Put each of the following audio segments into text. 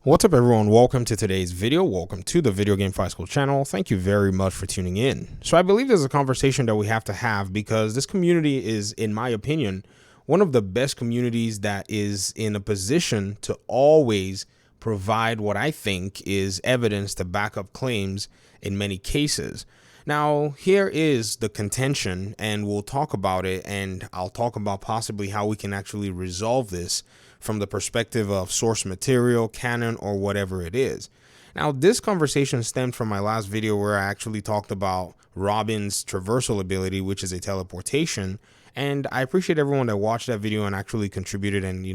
What's up everyone, welcome to today's video. Welcome to the Video Game Fight School channel. Thank you very much for tuning in. So I believe there's a conversation that we have to have because this community is, in my opinion, one of the best communities that is in a position to always provide what I think is evidence to back up claims in many cases. Now, here is the contention, and we'll talk about it, and I'll talk about possibly how we can actually resolve this from the perspective of source material, canon, or whatever it is. Now, this conversation stemmed from my last video where I actually talked about Robin's traversal ability, which is a teleportation. And I appreciate everyone that watched that video and actually contributed and,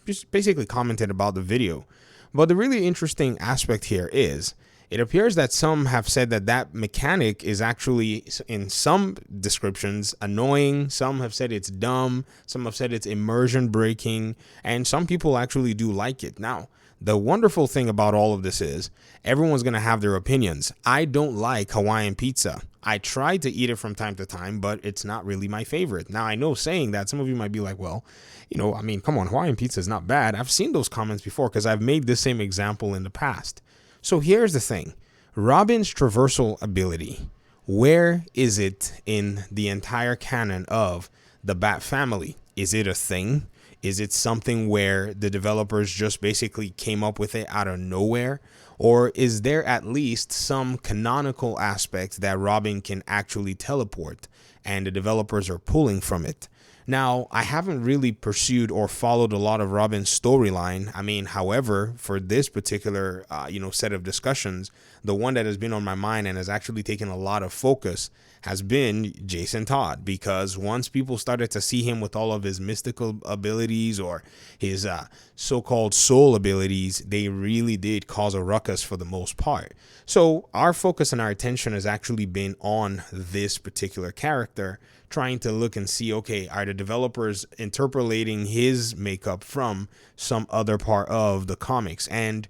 just basically commented about the video. But the really interesting aspect here is, it appears that some have said that that mechanic is actually, in some descriptions, annoying. Some have said it's dumb. Some have said it's immersion breaking. And some people actually do like it. Now, the wonderful thing about all of this is everyone's going to have their opinions. I don't like Hawaiian pizza. I try to eat it from time to time, but it's not really my favorite. Now, I know saying that some of you might be like, well, come on, Hawaiian pizza is not bad. I've seen those comments before because I've made this same example in the past. So here's the thing, Robin's traversal ability, where is it in the entire canon of the Bat family? Is it a thing? Is it something where the developers just basically came up with it out of nowhere? Or is there at least some canonical aspect that Robin can actually teleport and the developers are pulling from it? Now, I haven't really pursued or followed a lot of Robin's storyline. However, for this particular, set of discussions, the one that has been on my mind and has actually taken a lot of focus has been Jason Todd, because once people started to see him with all of his mystical abilities or his so-called soul abilities, they really did cause a ruckus for the most part. So our focus and our attention has actually been on this particular character, trying to look and see, okay, are the developers interpolating his makeup from some other part of the comics? And,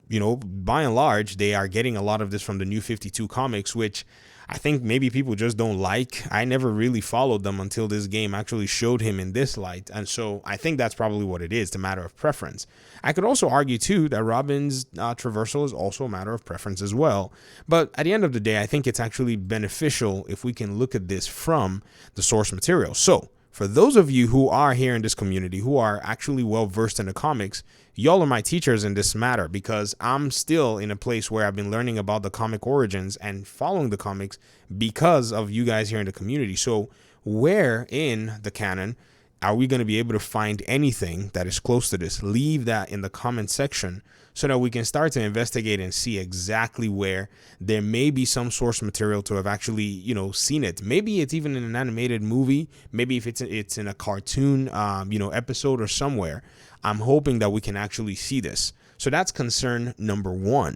by and large, they are getting a lot of this from the New 52 comics, which I think maybe people just don't like. I never really followed them until this game actually showed him in this light. And so I think that's probably what it is, it's a matter of preference. I could also argue, too, that Robin's traversal is also a matter of preference as well. But at the end of the day, I think it's actually beneficial if we can look at this from the source material. So for those of you who are here in this community, who are actually well versed in the comics, y'all are my teachers in this matter, because I'm still in a place where I've been learning about the comic origins and following the comics because of you guys here in the community. So where in the canon are we going to be able to find anything that is close to this? Leave that in the comment section so that we can start to investigate and see exactly where there may be some source material to have actually, seen it. Maybe it's even in an animated movie. Maybe if it's in a cartoon, episode or somewhere. I'm hoping that we can actually see this. So that's concern number one.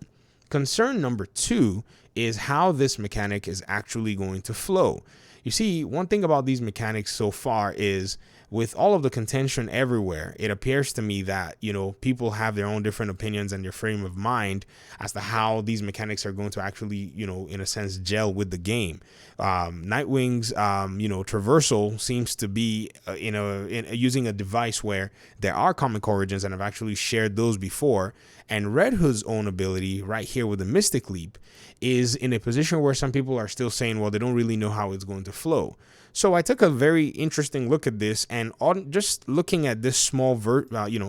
Concern number two is how this mechanic is actually going to flow. You see, one thing about these mechanics so far is, with all of the contention everywhere, it appears to me that, people have their own different opinions and their frame of mind as to how these mechanics are going to actually, in a sense, gel with the game. Nightwing's, traversal seems to be using a device where there are comic origins and I've actually shared those before. And Red Hood's own ability right here with the Mystic Leap is in a position where some people are still saying, well, they don't really know how it's going to flow. So I took a very interesting look at this, and on just looking at this small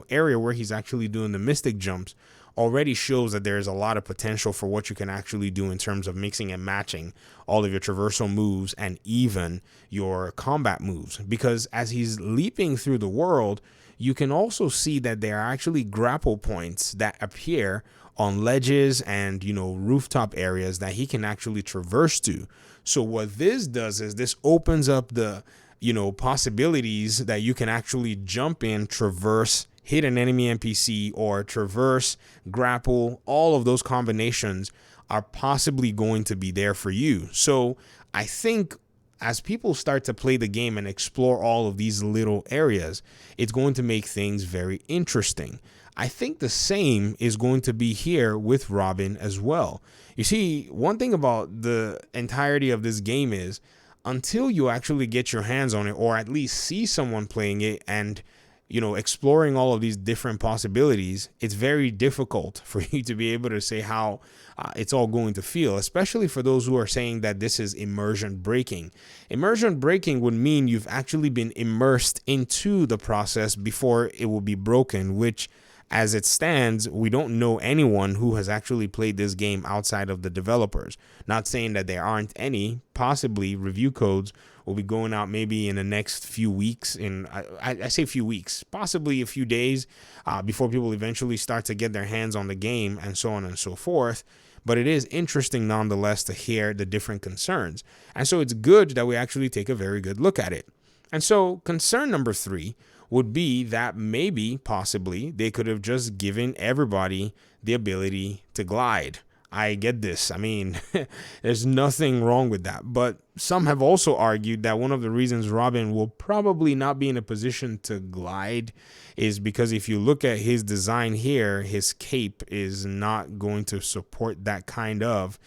area where he's actually doing the mystic jumps already shows that there's a lot of potential for what you can actually do in terms of mixing and matching all of your traversal moves and even your combat moves. Because as he's leaping through the world, you can also see that there are actually grapple points that appear on ledges and, rooftop areas that he can actually traverse to. So what this does is this opens up the, possibilities that you can actually jump in, traverse, hit an enemy NPC, or traverse, grapple. All of those combinations are possibly going to be there for you. So I think as people start to play the game and explore all of these little areas, it's going to make things very interesting. I think the same is going to be here with Robin as well. You see, one thing about the entirety of this game is until you actually get your hands on it, or at least see someone playing it and exploring all of these different possibilities, it's very difficult for you to be able to say how it's all going to feel, especially for those who are saying that this is immersion breaking. Immersion breaking would mean you've actually been immersed into the process before it will be broken, which, as it stands, we don't know anyone who has actually played this game outside of the developers. Not saying that there aren't any. Possibly review codes will be going out maybe in the next few weeks. I say few weeks, possibly a few days before people eventually start to get their hands on the game, and so on and so forth. But it is interesting nonetheless to hear the different concerns. And so it's good that we actually take a very good look at it. And so concern number 3 would be that maybe, possibly, they could have just given everybody the ability to glide. I get this. I mean, there's nothing wrong with that. But some have also argued that one of the reasons Robin will probably not be in a position to glide is because if you look at his design here, his cape is not going to support that kind of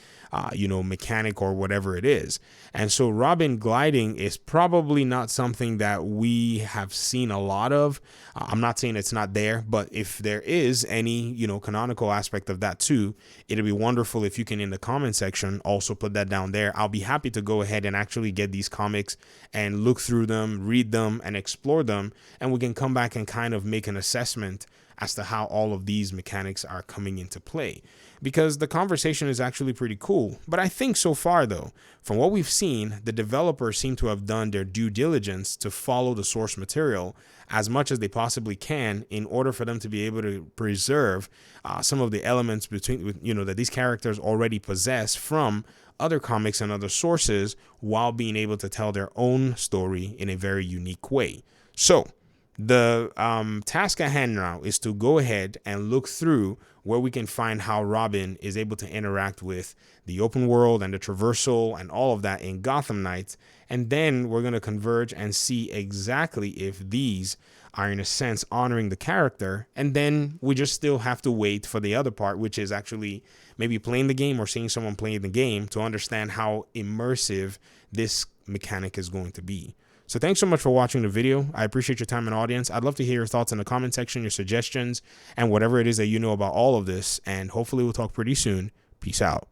mechanic or whatever it is. And so Robin gliding is probably not something that we have seen a lot of. I'm not saying it's not there, but if there is any, canonical aspect of that too, it'd be wonderful if you can, in the comment section, also put that down there. I'll be happy to go ahead and actually get these comics and look through them, read them, and explore them. And we can come back and kind of make an assessment as to how all of these mechanics are coming into play, because the conversation is actually pretty cool. But I think so far, though, from what we've seen, the developers seem to have done their due diligence to follow the source material as much as they possibly can in order for them to be able to preserve some of the elements that these characters already possess from other comics and other sources, while being able to tell their own story in a very unique way. So the task at hand now is to go ahead and look through where we can find how Robin is able to interact with the open world and the traversal and all of that in Gotham Knights. And then we're going to converge and see exactly if these are, in a sense, honoring the character. And then we just still have to wait for the other part, which is actually maybe playing the game or seeing someone playing the game to understand how immersive this mechanic is going to be. So thanks so much for watching the video. I appreciate your time and audience. I'd love to hear your thoughts in the comment section, your suggestions, and whatever it is that you know about all of this. And hopefully we'll talk pretty soon. Peace out.